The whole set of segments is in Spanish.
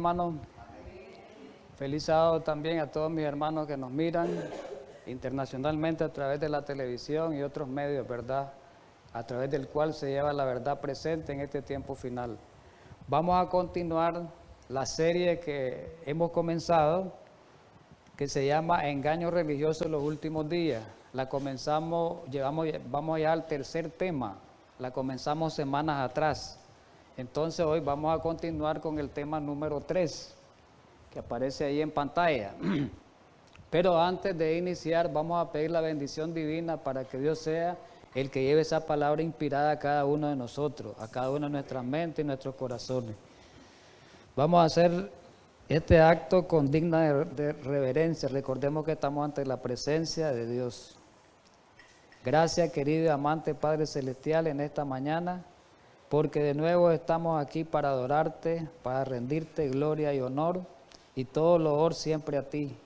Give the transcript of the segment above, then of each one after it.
hermanos. Feliz sábado también a todos mis hermanos que nos miran internacionalmente a través de la televisión y otros medios, ¿verdad? A través del cual se lleva la verdad presente en este tiempo final. Vamos a continuar la serie que hemos comenzado, que se llama Engaños religiosos en los últimos días. La comenzamos, vamos ya al tercer tema, la comenzamos semanas atrás. Entonces hoy vamos a continuar con el tema número 3, que aparece ahí en pantalla. Pero antes de iniciar vamos a pedir la bendición divina para que Dios sea el que lleve esa palabra inspirada a cada uno de nosotros, a cada una de nuestras mentes y nuestros corazones. Vamos a hacer este acto con digna de reverencia. Recordemos que estamos ante la presencia de Dios. Gracias, querido y amante Padre Celestial, en esta mañana, porque de nuevo estamos aquí para adorarte, para rendirte gloria y honor, y todo el honor siempre a ti.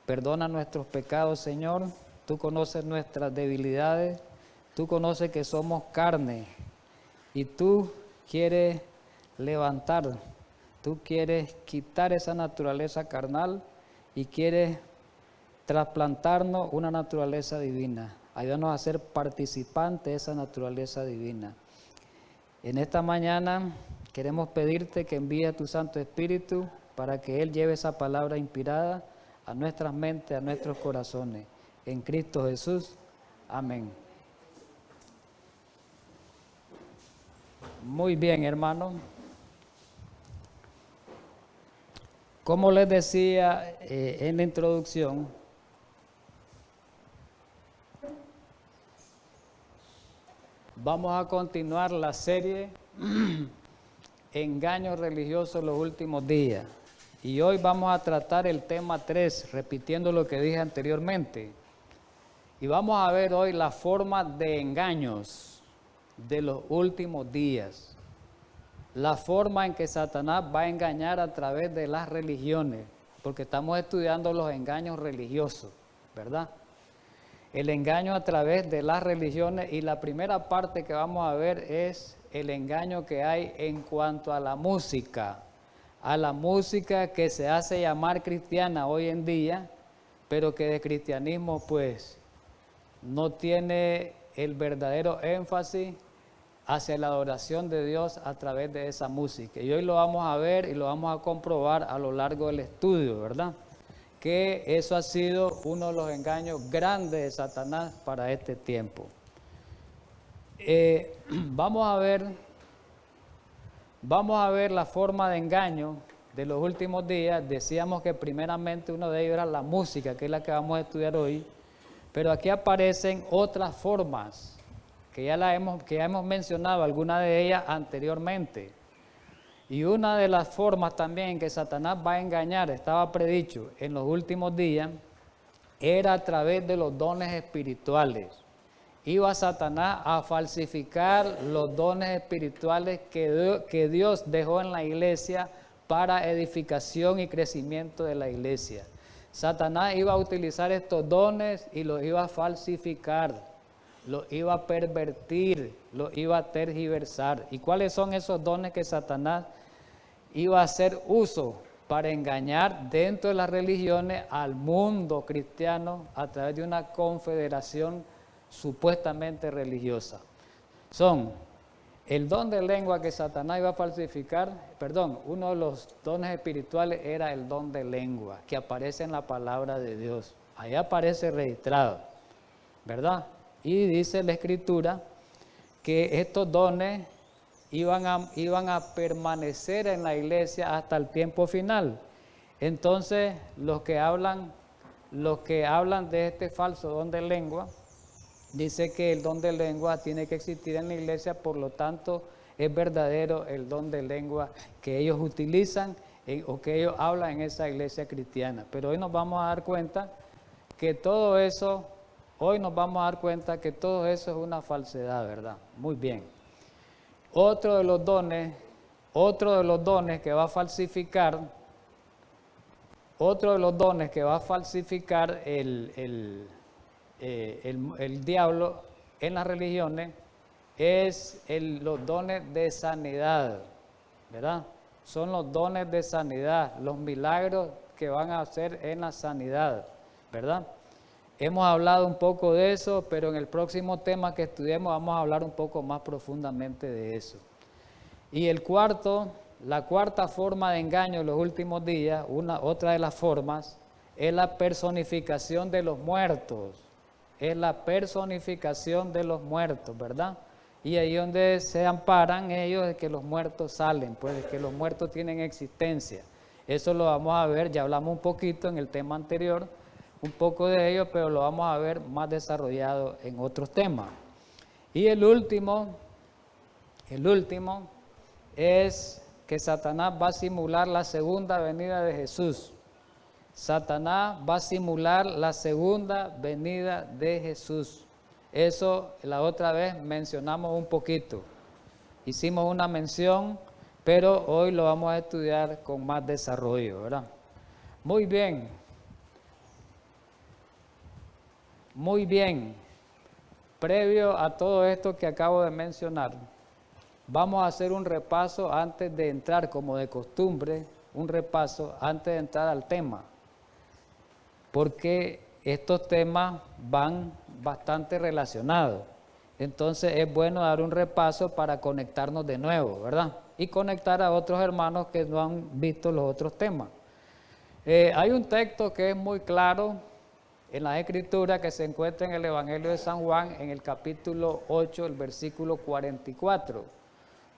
Perdona nuestros pecados, Señor. Tú conoces nuestras debilidades, tú conoces que somos carne, y tú quieres levantar, tú quieres quitar esa naturaleza carnal y quieres trasplantarnos una naturaleza divina. Ayúdanos a ser participantes de esa naturaleza divina. En esta mañana queremos pedirte que envíe a tu Santo Espíritu para que Él lleve esa palabra inspirada a nuestras mentes, a nuestros corazones. En Cristo Jesús. Amén. Muy bien, hermanos. Como les decía en la introducción, vamos a continuar la serie Engaños religiosos en los últimos días. Y hoy vamos a tratar el tema 3, repitiendo lo que dije anteriormente. Y vamos a ver hoy la forma de engaños de los últimos días. La forma en que Satanás va a engañar a través de las religiones, porque estamos estudiando los engaños religiosos, ¿verdad? El engaño a través de las religiones, y la primera parte que vamos a ver es el engaño que hay en cuanto a la música que se hace llamar cristiana hoy en día, pero que de cristianismo pues no tiene el verdadero énfasis hacia la adoración de Dios a través de esa música. Y hoy lo vamos a ver y lo vamos a comprobar a lo largo del estudio, ¿verdad? Que eso ha sido uno de los engaños grandes de Satanás para este tiempo. Vamos a ver la forma de engaño de los últimos días. Decíamos que primeramente uno de ellos era la música, que es la que vamos a estudiar hoy, pero aquí aparecen otras formas que ya hemos mencionado, algunas de ellas anteriormente. Y una de las formas también que Satanás va a engañar, estaba predicho en los últimos días, era a través de los dones espirituales. Iba Satanás a falsificar los dones espirituales que Dios dejó en la iglesia para edificación y crecimiento de la iglesia. Satanás iba a utilizar estos dones y los iba a falsificar, los iba a pervertir, los iba a tergiversar. ¿Y cuáles son esos dones que Satanás iba a hacer uso para engañar dentro de las religiones al mundo cristiano a través de una confederación supuestamente religiosa? Son el don de lengua que Satanás iba a falsificar, uno de los dones espirituales era el don de lengua, que aparece en la palabra de Dios. Ahí aparece registrado, ¿verdad? Y dice la Escritura que estos dones iban a permanecer en la iglesia hasta el tiempo final. Entonces, los que hablan de este falso don de lengua, dice que el don de lengua tiene que existir en la iglesia, por lo tanto, es verdadero el don de lengua que ellos utilizan o que ellos hablan en esa iglesia cristiana. Pero hoy nos vamos a dar cuenta que todo eso es una falsedad, ¿verdad? Muy bien. Otro de los dones que va a falsificar el diablo en las religiones es los dones de sanidad, ¿verdad? son los dones de sanidad, los milagros que van a hacer en la sanidad, ¿verdad? Hemos hablado un poco de eso, pero en el próximo tema que estudiemos vamos a hablar un poco más profundamente de eso. Y la cuarta forma de engaño en los últimos días, otra de las formas, es la personificación de los muertos. Es la personificación de los muertos, ¿verdad? Y ahí donde se amparan ellos de que los muertos salen, pues de que los muertos tienen existencia. Eso lo vamos a ver, ya hablamos un poquito en el tema anterior, un poco de ello, pero lo vamos a ver más desarrollado en otros temas. Y el último es que Satanás va a simular la segunda venida de Jesús. Satanás va a simular la segunda venida de Jesús. Eso la otra vez mencionamos un poquito. Hicimos una mención, pero hoy lo vamos a estudiar con más desarrollo, ¿verdad? Muy bien. Muy bien. Previo a todo esto que acabo de mencionar, vamos a hacer un repaso antes de entrar, como de costumbre, un repaso antes de entrar al tema, porque estos temas van bastante relacionados. Entonces es bueno dar un repaso para conectarnos de nuevo, ¿verdad? Y conectar a otros hermanos que no han visto los otros temas. Hay un texto que es muy claro en la Escritura que se encuentra en el Evangelio de San Juan, en el capítulo 8, el versículo 44,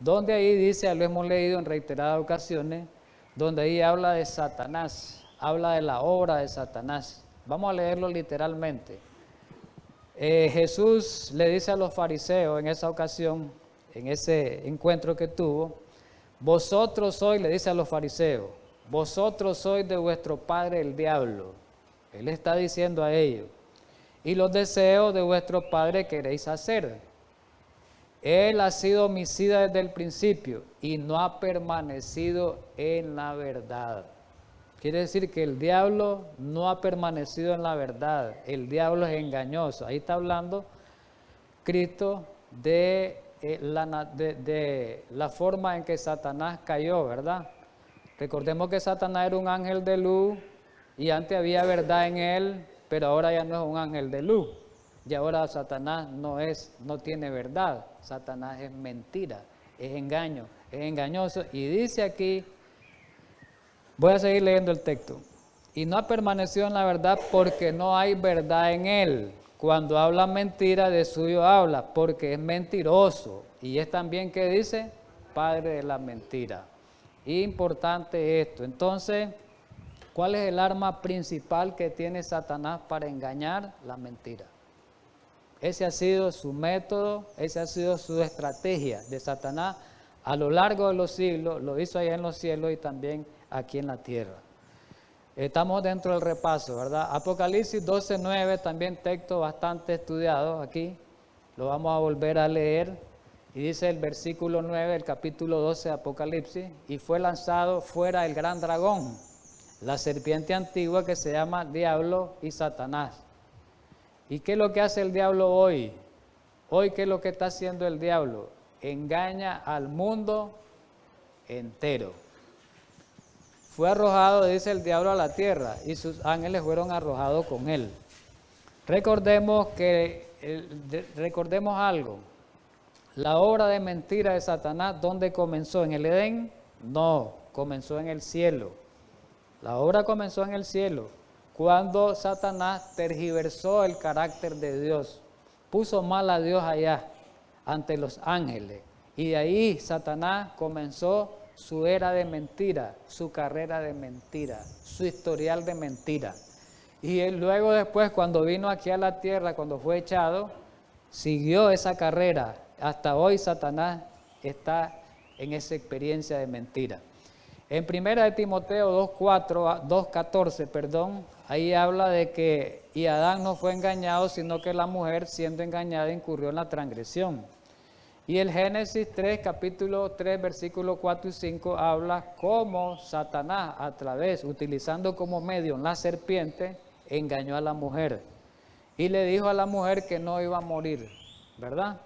donde ahí dice, lo hemos leído en reiteradas ocasiones, donde ahí habla de Satanás, habla de la obra de Satanás. Vamos a leerlo literalmente. Jesús le dice a los fariseos en esa ocasión, en ese encuentro que tuvo, vosotros sois, le dice a los fariseos, vosotros sois de vuestro padre el diablo. Él está diciendo a ellos, y los deseos de vuestro padre queréis hacer. Él ha sido homicida desde el principio y no ha permanecido en la verdad. Quiere decir que el diablo no ha permanecido en la verdad. El diablo es engañoso. Ahí está hablando Cristo de la forma en que Satanás cayó, ¿verdad? Recordemos que Satanás era un ángel de luz y antes había verdad en él, pero ahora ya no es un ángel de luz. Y ahora Satanás no tiene verdad. Satanás es mentira, es engaño, es engañoso. Y dice aquí, voy a seguir leyendo el texto. Y no ha permanecido en la verdad porque no hay verdad en él. Cuando habla mentira, de suyo habla, porque es mentiroso. Y es también que dice, padre de la mentira. Importante esto. Entonces, ¿cuál es el arma principal que tiene Satanás para engañar? La mentira. Ese ha sido su método, esa ha sido su estrategia de Satanás a lo largo de los siglos. Lo hizo allá en los cielos y también aquí en la tierra. Estamos dentro del repaso, ¿verdad? Apocalipsis 12:9, también texto bastante estudiado aquí. Lo vamos a volver a leer. Y dice el versículo 9 del capítulo 12 de Apocalipsis, y fue lanzado fuera el gran dragón, la serpiente antigua que se llama Diablo y Satanás. ¿Y qué es lo que hace el diablo hoy? Hoy, ¿qué es lo que está haciendo el diablo? Engaña al mundo entero. Fue arrojado, dice el diablo, a la tierra y sus ángeles fueron arrojados con él. Recordemos algo. La obra de mentira de Satanás, ¿dónde comenzó? ¿En el Edén? No, comenzó en el cielo. La obra comenzó en el cielo, cuando Satanás tergiversó el carácter de Dios, puso mal a Dios allá, ante los ángeles. Y de ahí Satanás comenzó su era de mentira, su carrera de mentira, su historial de mentira. Y él luego después, cuando vino aquí a la tierra, cuando fue echado, siguió esa carrera. Hasta hoy Satanás está en esa experiencia de mentira. En 1 Timoteo 2:14, ahí habla de que y Adán no fue engañado, sino que la mujer, siendo engañada, incurrió en la transgresión. Y el Génesis 3, capítulo 3, versículos 4 y 5, habla cómo Satanás, utilizando como medio la serpiente, engañó a la mujer. Y le dijo a la mujer que no iba a morir, ¿verdad?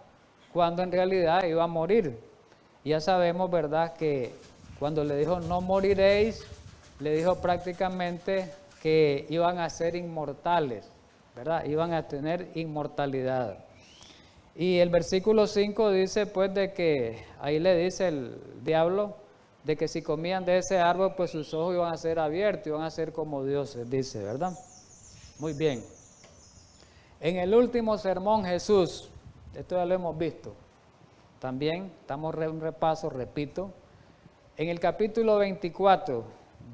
Cuando en realidad iba a morir. Ya sabemos, ¿verdad?, que cuando le dijo no moriréis, le dijo prácticamente que iban a ser inmortales, ¿verdad? Iban a tener inmortalidad. Y el versículo 5 dice pues de que, ahí le dice el diablo, de que si comían de ese árbol, pues sus ojos iban a ser abiertos, iban a ser como dioses, dice, ¿verdad? Muy bien. En el último sermón Jesús, esto ya lo hemos visto, también estamos en un repaso, repito, en el capítulo 24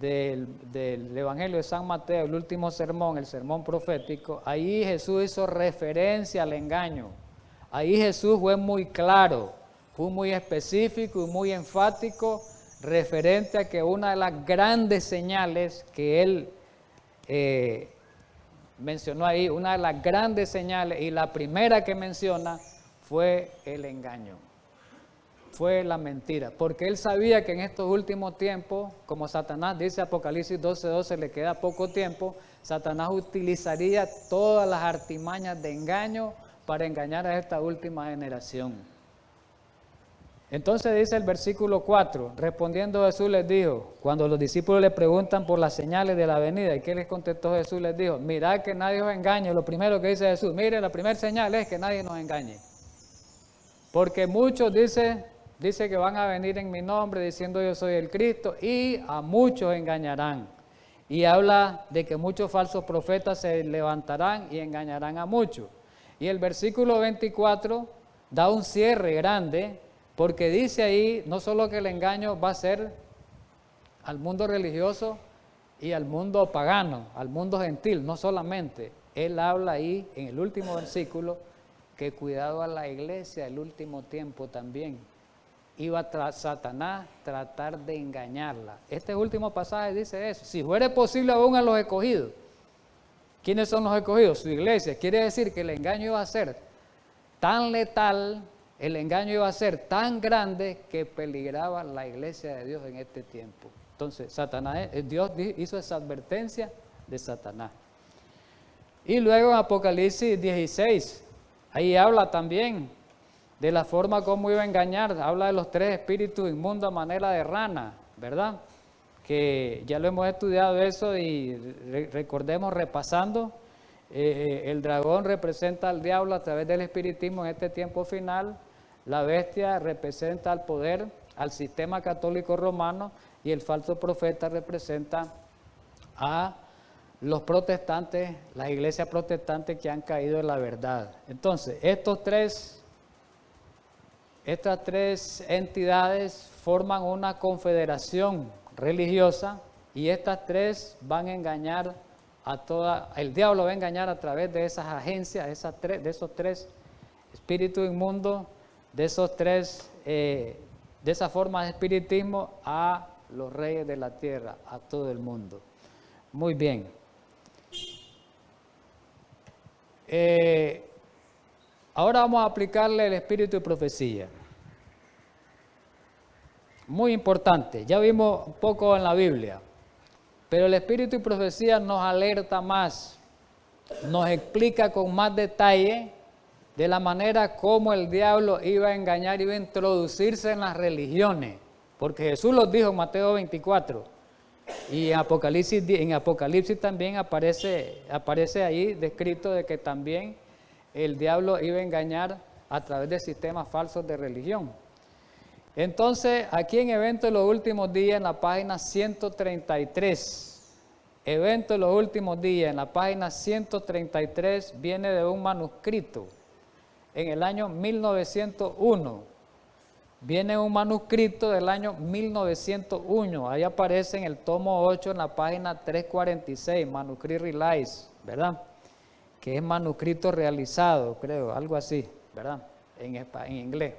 del Evangelio de San Mateo, el último sermón, el sermón profético, ahí Jesús hizo referencia al engaño. Ahí Jesús fue muy claro, fue muy específico y muy enfático referente a que una de las grandes señales que él mencionó ahí, una de las grandes señales y la primera que menciona fue el engaño, fue la mentira, porque él sabía que en estos últimos tiempos, como Satanás dice Apocalipsis 12:12, le queda poco tiempo, Satanás utilizaría todas las artimañas de engaño para engañar a esta última generación. Entonces dice el versículo 4, respondiendo Jesús les dijo, cuando los discípulos le preguntan por las señales de la venida, ¿y qué les contestó Jesús? Les dijo, mirad que nadie os engañe. Lo primero que dice Jesús, mire, la primera señal es que nadie nos engañe. Porque muchos dice que van a venir en mi nombre diciendo yo soy el Cristo y a muchos engañarán. Y habla de que muchos falsos profetas se levantarán y engañarán a muchos. Y el versículo 24 da un cierre grande, porque dice ahí no solo que el engaño va a ser al mundo religioso y al mundo pagano, al mundo gentil, no solamente. Él habla ahí en el último versículo que cuidado a la iglesia el último tiempo también. Iba Satanás tratar de engañarla. Este último pasaje dice eso. Si fuere posible aún a los escogidos. ¿Quiénes son los escogidos? Su iglesia. Quiere decir que el engaño iba a ser tan letal, el engaño iba a ser tan grande que peligraba la iglesia de Dios en este tiempo. Entonces, Satanás, Dios hizo esa advertencia de Satanás. Y luego en Apocalipsis 16, ahí habla también de la forma como iba a engañar, habla de los tres espíritus inmundos a manera de rana, ¿verdad? Que ya lo hemos estudiado eso y recordemos repasando, el dragón representa al diablo a través del espiritismo en este tiempo final, la bestia representa al poder, al sistema católico romano y el falso profeta representa a los protestantes, las iglesias protestantes que han caído en la verdad. Entonces, estas tres entidades forman una confederación religiosa y estas tres van a engañar a toda, el diablo va a engañar a través de esas agencias, de esos tres espíritus inmundos, de esa forma de espiritismo a los reyes de la tierra, a todo el mundo. Muy bien. Ahora vamos a aplicarle el espíritu de profecía. Muy importante, ya vimos un poco en la Biblia, pero el espíritu de profecía nos alerta más, nos explica con más detalle de la manera como el diablo iba a engañar, iba a introducirse en las religiones, porque Jesús los dijo en Mateo 24, y en Apocalipsis también aparece ahí descrito de que también el diablo iba a engañar a través de sistemas falsos de religión. Entonces, aquí en Eventos de los Últimos Días, en la página 133, Eventos de los Últimos Días, en la página 133, viene de un manuscrito, en el año 1901, viene un manuscrito del año 1901, ahí aparece en el tomo 8, en la página 346, Manuscript Realized, ¿verdad? Que es manuscrito realizado, creo, algo así, ¿verdad? En inglés.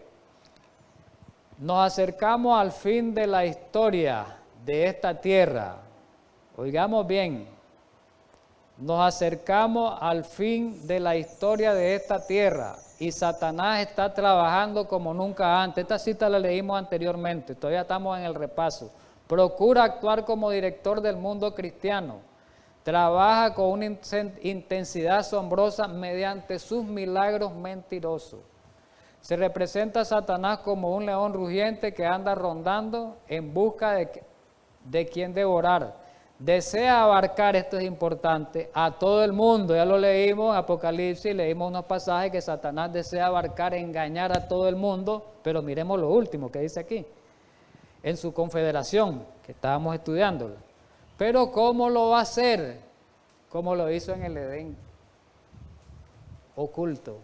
Nos acercamos al fin de la historia de esta tierra. Oigamos bien, nos acercamos al fin de la historia de esta tierra y Satanás está trabajando como nunca antes. Esta cita la leímos anteriormente, todavía estamos en el repaso. Procura actuar como director del mundo cristiano. Trabaja con una intensidad asombrosa mediante sus milagros mentirosos. Se representa a Satanás como un león rugiente que anda rondando en busca de quien devorar. Desea abarcar, esto es importante, a todo el mundo. Ya lo leímos en Apocalipsis, leímos unos pasajes que Satanás desea abarcar, engañar a todo el mundo, pero miremos lo último que dice aquí, en su confederación, que estábamos estudiándolo. Pero ¿cómo lo va a hacer? Como lo hizo en el Edén, oculto,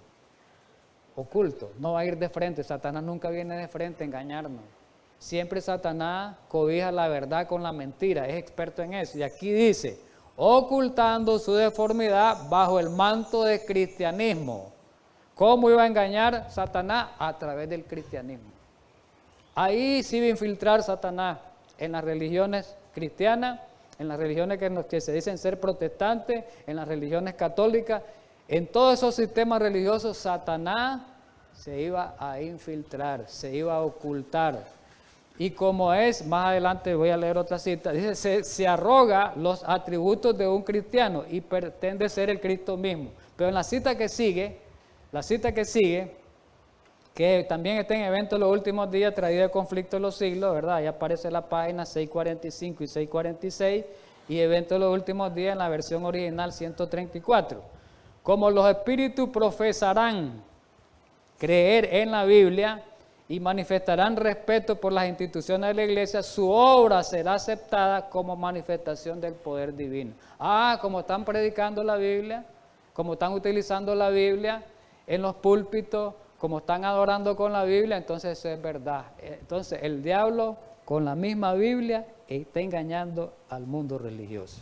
no va a ir de frente. Satanás nunca viene de frente a engañarnos. Siempre Satanás cobija la verdad con la mentira, es experto en eso. Y aquí dice, ocultando su deformidad bajo el manto del cristianismo. ¿Cómo iba a engañar Satanás? A través del cristianismo. Ahí sí iba a infiltrar Satanás en las religiones cristianas, en las religiones que se dicen ser protestantes, en las religiones católicas. En todos esos sistemas religiosos, Satanás se iba a infiltrar, se iba a ocultar. Y como es, más adelante voy a leer otra cita, dice, se arroga los atributos de un cristiano y pretende ser el Cristo mismo. Pero en la cita que sigue, que también está en Eventos de los Últimos Días, traído de Conflicto de los Siglos, ¿verdad? Ahí aparece la página 645 y 646, y Eventos de los Últimos Días en la versión original 134. Como los espíritus profesarán creer en la Biblia y manifestarán respeto por las instituciones de la iglesia, su obra será aceptada como manifestación del poder divino. Como están predicando la Biblia, como están utilizando la Biblia en los púlpitos, como están adorando con la Biblia, entonces eso es verdad. Entonces el diablo con la misma Biblia está engañando al mundo religioso.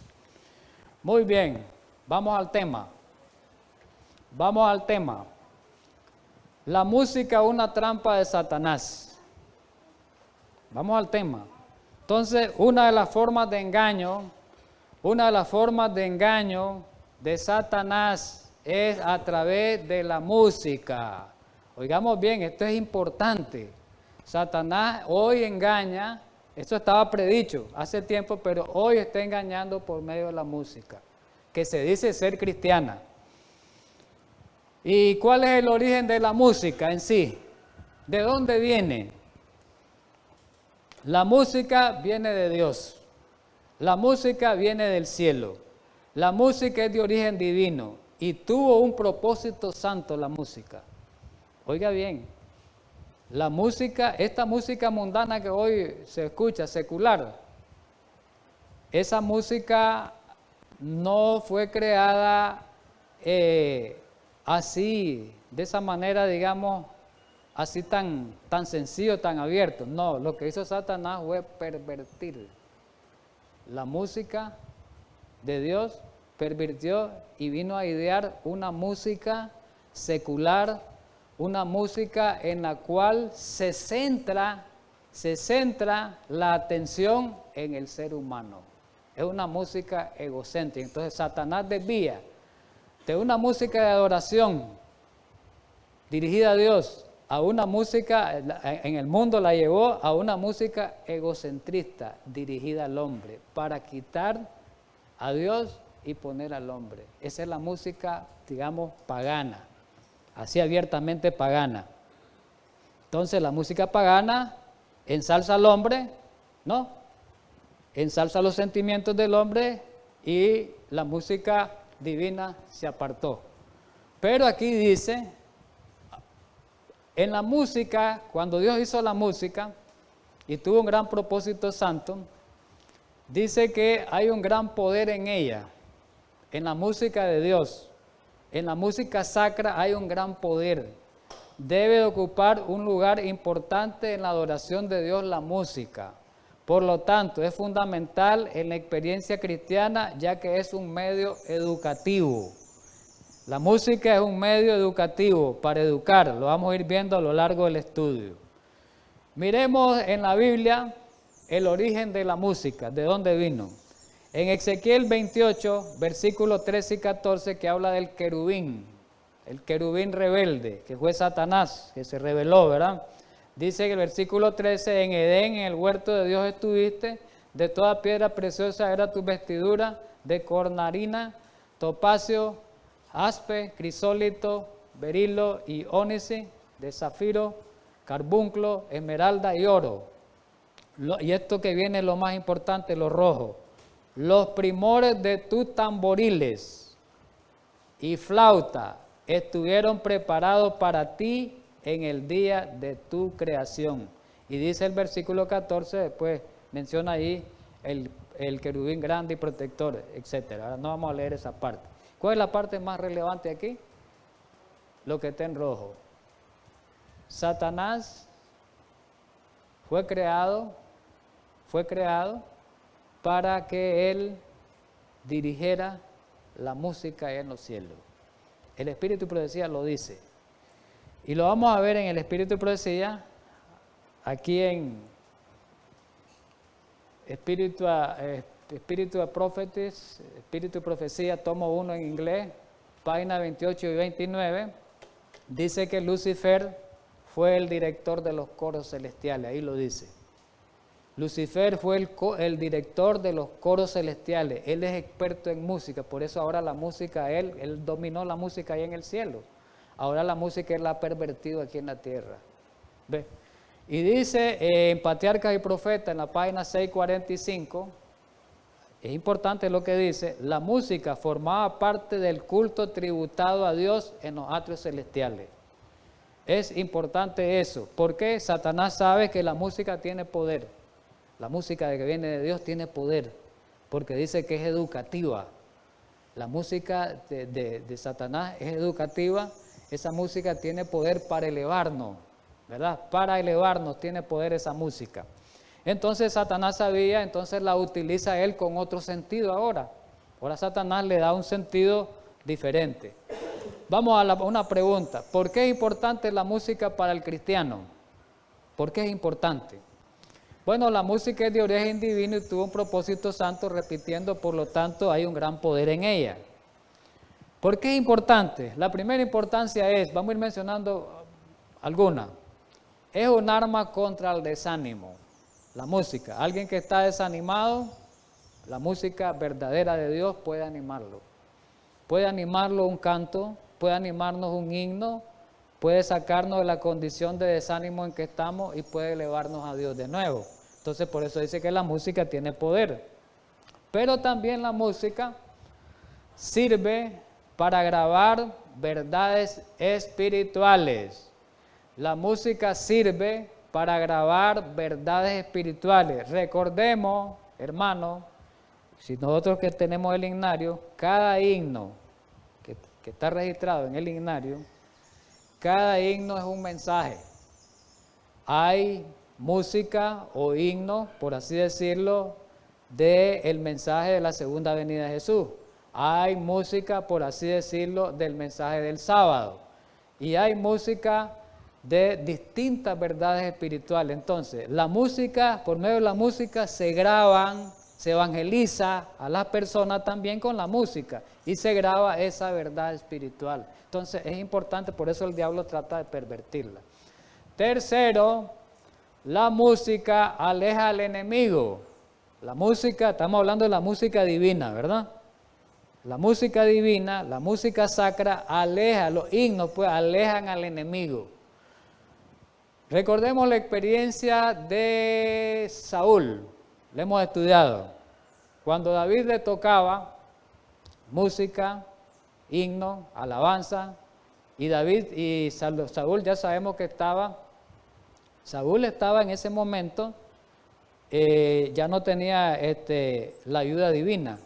Muy bien, vamos al tema. La música, una trampa de Satanás. Vamos al tema. Entonces, una de las formas de engaño de Satanás es a través de la música. Oigamos bien, esto es importante. Satanás hoy engaña, esto estaba predicho hace tiempo, pero hoy está engañando por medio de la música, que se dice ser cristiana. ¿Y cuál es el origen de la música en sí? ¿De dónde viene? La música viene de Dios. La música viene del cielo. La música es de origen divino y tuvo un propósito santo la música. Oiga bien, la música, esta música mundana que hoy se escucha, secular, esa música no fue creada así, de esa manera, digamos, así tan sencillo, tan abierto. No, lo que hizo Satanás fue pervertir la música de Dios, pervirtió y vino a idear una música secular, una música en la cual se centra la atención en el ser humano. Es una música egocéntrica. Entonces Satanás desvía de una música de adoración dirigida a Dios a una música, en el mundo la llevó a una música egocentrista dirigida al hombre, para quitar a Dios y poner al hombre. Esa es la música, digamos, pagana, así abiertamente pagana. Entonces la música pagana ensalza al hombre, ¿no? Ensalza los sentimientos del hombre, y la música divina se apartó. Pero aquí dice, en la música, cuando Dios hizo la música y tuvo un gran propósito santo, dice que hay un gran poder en ella, en la música de Dios. En la música sacra hay un gran poder. Debe de ocupar un lugar importante en la adoración de Dios la música. Por lo tanto, es fundamental en la experiencia cristiana, ya que es un medio educativo. La música es un medio educativo para educar, lo vamos a ir viendo a lo largo del estudio. Miremos en la Biblia el origen de la música, de dónde vino. En Ezequiel 28, versículos 13 y 14, que habla del querubín, el querubín rebelde, que fue Satanás, que se rebeló, ¿verdad? Dice que el versículo 13, en Edén, en el huerto de Dios estuviste, de toda piedra preciosa era tu vestidura, de cornalina, topacio, jaspe, crisólito, berilo y ónice. de zafiro, carbunclo, esmeralda y oro. Y esto que viene es lo más importante, lo rojo. Los primores de tus tamboriles y flauta estuvieron preparados para ti en el día de tu creación. Y dice el versículo 14, después menciona ahí el querubín grande y protector, etc. Ahora no vamos a leer esa parte. ¿Cuál es la parte más relevante aquí? Lo que está en rojo. Satanás fue creado para que él dirigiera la música en los cielos. El Espíritu de Profecía lo dice. Y lo vamos a ver en el Espíritu de Profecía, aquí en Espíritu de Prophecies, Espíritu de Profecía, tomo 1 en inglés, página 28 y 29, dice que Lucifer fue el director de los coros celestiales, ahí lo dice. Lucifer fue el director de los coros celestiales, él es experto en música, por eso ahora la música, él dominó la música ahí en el cielo, ahora la música él la ha pervertido aquí en la tierra. ¿Ve? Y dice en Patriarcas y Profetas, en la página 645, es importante lo que dice, la música formaba parte del culto tributado a Dios en los atrios celestiales. Es importante eso, porque Satanás sabe que la música tiene poder. La música que viene de Dios tiene poder, porque dice que es educativa. La música de Satanás es educativa, esa música tiene poder para elevarnos, ¿verdad? Para elevarnos tiene poder esa música. Entonces Satanás sabía, entonces la utiliza él con otro sentido ahora. Ahora Satanás le da un sentido diferente. Vamos a una pregunta. ¿Por qué es importante la música para el cristiano? ¿Por qué es importante? Bueno, la música es de origen divino y tuvo un propósito santo, repitiendo, por lo tanto hay un gran poder en ella. ¿Por qué es importante? La primera importancia es, vamos a ir mencionando alguna, es un arma contra el desánimo, la música. Alguien que está desanimado, la música verdadera de Dios puede animarlo. Puede animarlo un canto, puede animarnos un himno, puede sacarnos de la condición de desánimo en que estamos y puede elevarnos a Dios de nuevo. Entonces por eso dice que la música tiene poder. Pero también la música sirve para grabar verdades espirituales. La música sirve para grabar verdades espirituales. Recordemos, hermanos, si nosotros que tenemos el himnario, cada himno que está registrado en el himnario, cada himno es un mensaje. Hay música o himno, por así decirlo, del mensaje de la segunda venida de Jesús. Hay música, por así decirlo, del mensaje del sábado. Y hay música de distintas verdades espirituales. Entonces, la música, por medio de la música se graban, se evangeliza a las personas también con la música y se graba esa verdad espiritual. Entonces, es importante, por eso el diablo trata de pervertirla. Tercero, la música aleja al enemigo. La música, estamos hablando de la música divina, ¿verdad? La música divina, la música sacra aleja, los himnos pues alejan al enemigo. Recordemos la experiencia de Saúl, la hemos estudiado. Cuando David le tocaba música, himno, alabanza, y Saúl ya sabemos que Saúl estaba en ese momento, ya no tenía la ayuda divina.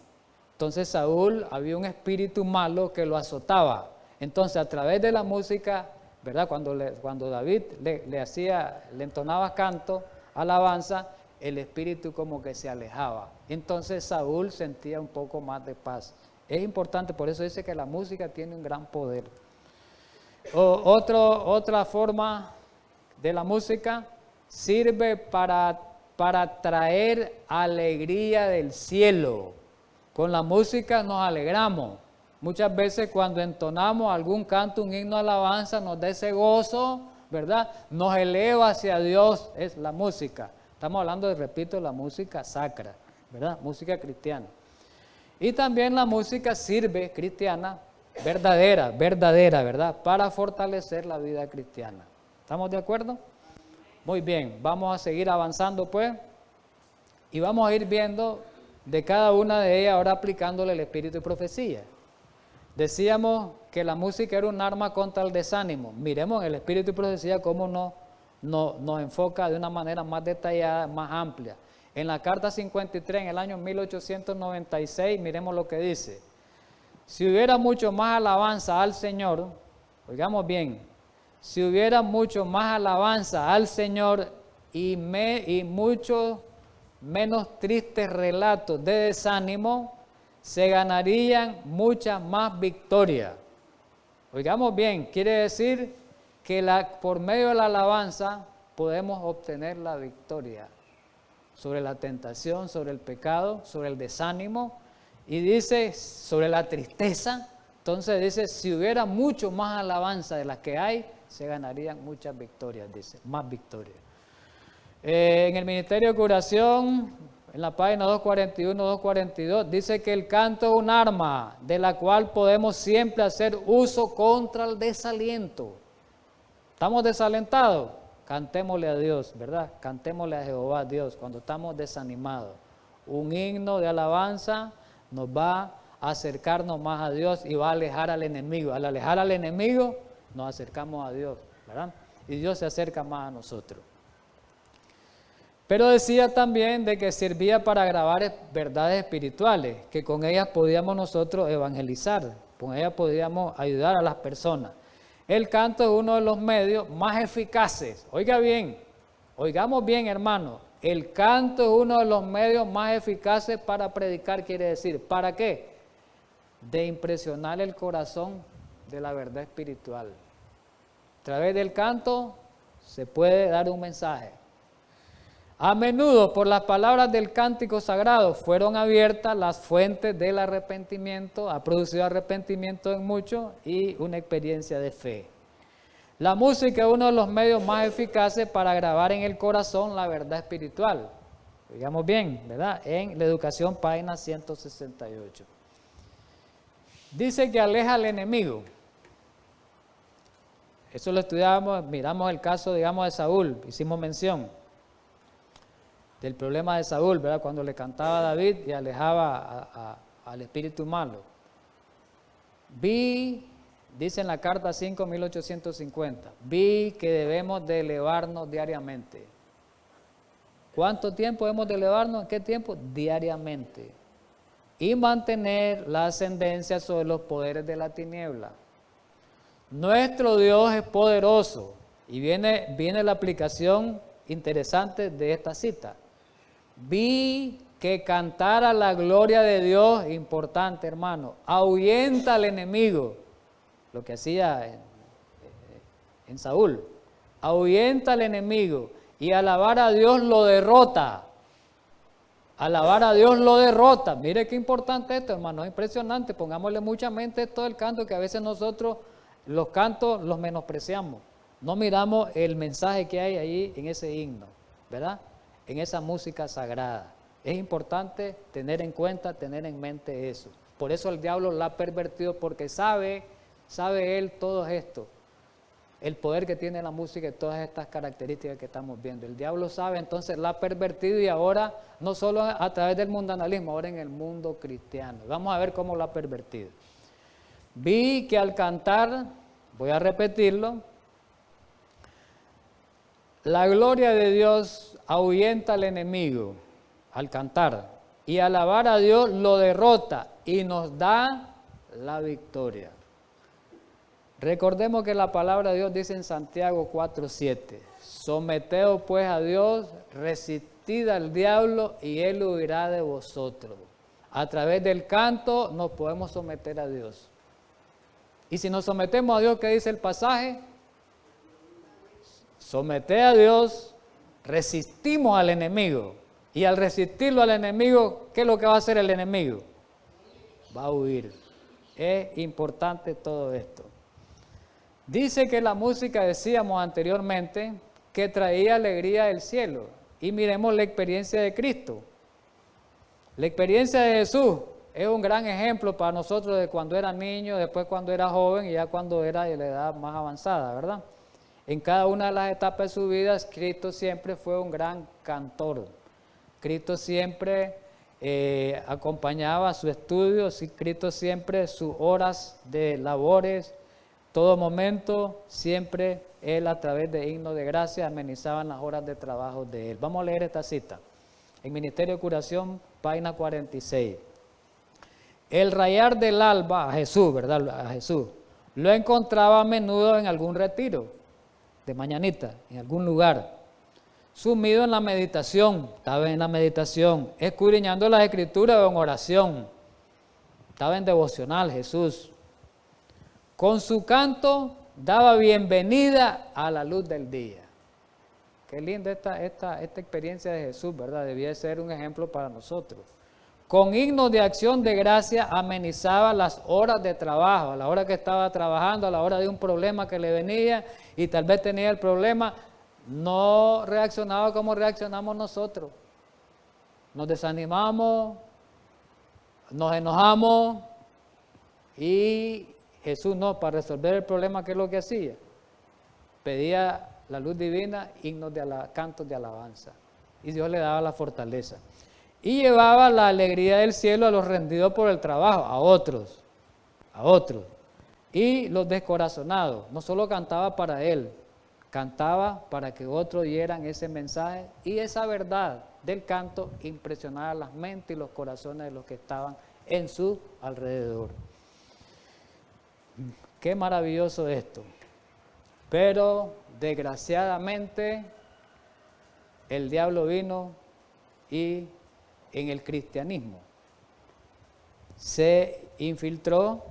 Entonces Saúl, había un espíritu malo que lo azotaba. Entonces a través de la música, ¿verdad? Cuando David le entonaba canto, alabanza, el espíritu como que se alejaba. Entonces Saúl sentía un poco más de paz. Es importante, por eso dice que la música tiene un gran poder. Otra forma de la música sirve para traer alegría del cielo. Con la música nos alegramos. Muchas veces cuando entonamos algún canto, un himno de alabanza, nos da ese gozo, ¿verdad? Nos eleva hacia Dios, es la música. Estamos hablando, repito, la música sacra, ¿verdad? Música cristiana. Y también la música sirve, cristiana, verdadera, ¿verdad? Para fortalecer la vida cristiana. ¿Estamos de acuerdo? Muy bien, vamos a seguir avanzando pues y vamos a ir viendo de cada una de ellas ahora aplicándole el espíritu de profecía. Decíamos que la música era un arma contra el desánimo. Miremos el espíritu de profecía cómo nos enfoca de una manera más detallada, más amplia. En la carta 53, en el año 1896, miremos lo que dice. Si hubiera mucho más alabanza al Señor, oigamos bien, si hubiera mucho más alabanza al Señor y mucho menos tristes relatos de desánimo, se ganarían muchas más victorias. Oigamos bien, quiere decir que por medio de la alabanza podemos obtener la victoria sobre la tentación, sobre el pecado, sobre el desánimo, y dice sobre la tristeza. Entonces dice, si hubiera mucho más alabanza de las que hay, se ganarían muchas victorias, dice, más victorias. En el Ministerio de Curación, en la página 241, 242, dice que el canto es un arma de la cual podemos siempre hacer uso contra el desaliento. ¿Estamos desalentados? Cantémosle a Dios, ¿verdad? Cantémosle a Jehová, Dios, cuando estamos desanimados. Un himno de alabanza nos va a acercarnos más a Dios y va a alejar al enemigo. Al alejar al enemigo, nos acercamos a Dios, ¿verdad? Y Dios se acerca más a nosotros. Pero decía también de que servía para grabar verdades espirituales, que con ellas podíamos nosotros evangelizar, con ellas podíamos ayudar a las personas. El canto es uno de los medios más eficaces. Oiga bien, oigamos bien, hermano. El canto es uno de los medios más eficaces para predicar, quiere decir, ¿para qué? De impresionar el corazón de la verdad espiritual. A través del canto se puede dar un mensaje. A menudo, por las palabras del cántico sagrado, fueron abiertas las fuentes del arrepentimiento, ha producido arrepentimiento en muchos y una experiencia de fe. La música es uno de los medios más eficaces para grabar en el corazón la verdad espiritual. Digamos bien, ¿verdad? En la educación, página 168. Dice que aleja al enemigo. Eso lo estudiamos, miramos el caso, digamos, de Saúl, hicimos mención del problema de Saúl, ¿verdad? Cuando le cantaba a David y alejaba al espíritu malo. Dice en la carta 5, 1850, vi que debemos de elevarnos diariamente. ¿Cuánto tiempo debemos de elevarnos? ¿En qué tiempo? Diariamente. Y mantener la ascendencia sobre los poderes de la tiniebla. Nuestro Dios es poderoso. Y viene la aplicación interesante de esta cita. Vi que cantara la gloria de Dios, importante hermano, ahuyenta al enemigo, lo que hacía en Saúl, ahuyenta al enemigo y alabar a Dios lo derrota, alabar a Dios lo derrota. Mire qué importante esto, hermano, es impresionante, pongámosle mucha mente a esto del canto, que a veces nosotros los cantos los menospreciamos, no miramos el mensaje que hay ahí en ese himno, ¿verdad? En esa música sagrada. Es importante tener en cuenta, tener en mente eso. Por eso el diablo la ha pervertido, porque sabe él todo esto, el poder que tiene la música y todas estas características que estamos viendo. El diablo sabe, entonces la ha pervertido, y ahora no solo a través del mundanalismo, ahora en el mundo cristiano. Vamos a ver cómo lo ha pervertido. Vi que al cantar, voy a repetirlo, la gloria de Dios ahuyenta al enemigo al cantar, y alabar a Dios lo derrota y nos da la victoria. Recordemos que la palabra de Dios dice en Santiago 4:7, someteos pues a Dios, resistid al diablo y él huirá de vosotros. A través del canto nos podemos someter a Dios. Y si nos sometemos a Dios, ¿qué dice el pasaje? Someted a Dios, resistimos al enemigo. Y al resistirlo al enemigo, ¿qué es lo que va a hacer el enemigo? Va a huir. Es importante todo esto. Dice que la música, decíamos anteriormente, que traía alegría del cielo. Y miremos la experiencia de Cristo. La experiencia de Jesús es un gran ejemplo para nosotros de cuando era niño, después cuando era joven y ya cuando era de la edad más avanzada, ¿verdad? En cada una de las etapas de su vida, Cristo siempre fue un gran cantor. Cristo siempre acompañaba su estudio, Cristo siempre sus horas de labores, todo momento, siempre Él a través de himnos de gracia amenizaban las horas de trabajo de Él. Vamos a leer esta cita. En Ministerio de Curación, página 46. El rayar del alba, a Jesús, ¿verdad? A Jesús, lo encontraba a menudo en algún retiro, de mañanita, en algún lugar, sumido en la meditación, estaba en la meditación, escudriñando las escrituras o en oración, estaba en devocional Jesús. Con su canto daba bienvenida a la luz del día. Qué linda esta experiencia de Jesús, ¿verdad? Debía ser un ejemplo para nosotros. Con himnos de acción de gracia amenizaba las horas de trabajo, a la hora que estaba trabajando, a la hora de un problema que le venía y tal vez tenía el problema, no reaccionaba como reaccionamos nosotros. Nos desanimamos, nos enojamos y Jesús no, para resolver el problema, ¿qué es lo que hacía? Pedía la luz divina, himnos de cantos de alabanza, y Dios le daba la fortaleza. Y llevaba la alegría del cielo a los rendidos por el trabajo, a otros. Y los descorazonados, no solo cantaba para él, cantaba para que otros oyeran ese mensaje y esa verdad del canto impresionara las mentes y los corazones de los que estaban en su alrededor. Qué maravilloso esto. Pero desgraciadamente el diablo vino y en el cristianismo se infiltró,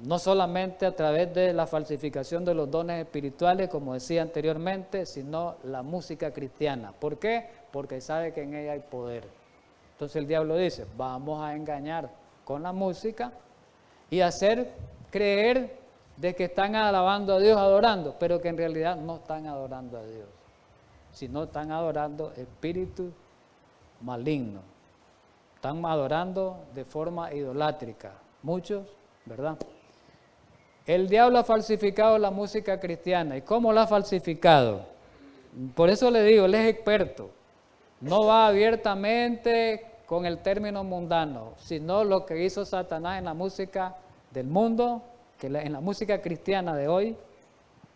no solamente a través de la falsificación de los dones espirituales, como decía anteriormente, sino la música cristiana. ¿Por qué? Porque sabe que en ella hay poder. Entonces el diablo dice, vamos a engañar con la música y hacer creer de que están alabando a Dios, adorando, pero que en realidad no están adorando a Dios, sino están adorando espíritus malignos. Están adorando de forma idolátrica, muchos, ¿verdad? El diablo ha falsificado la música cristiana. ¿Y cómo la ha falsificado? Por eso le digo, él es experto. No va abiertamente con el término mundano, sino lo que hizo Satanás en la música del mundo, que en la música cristiana de hoy,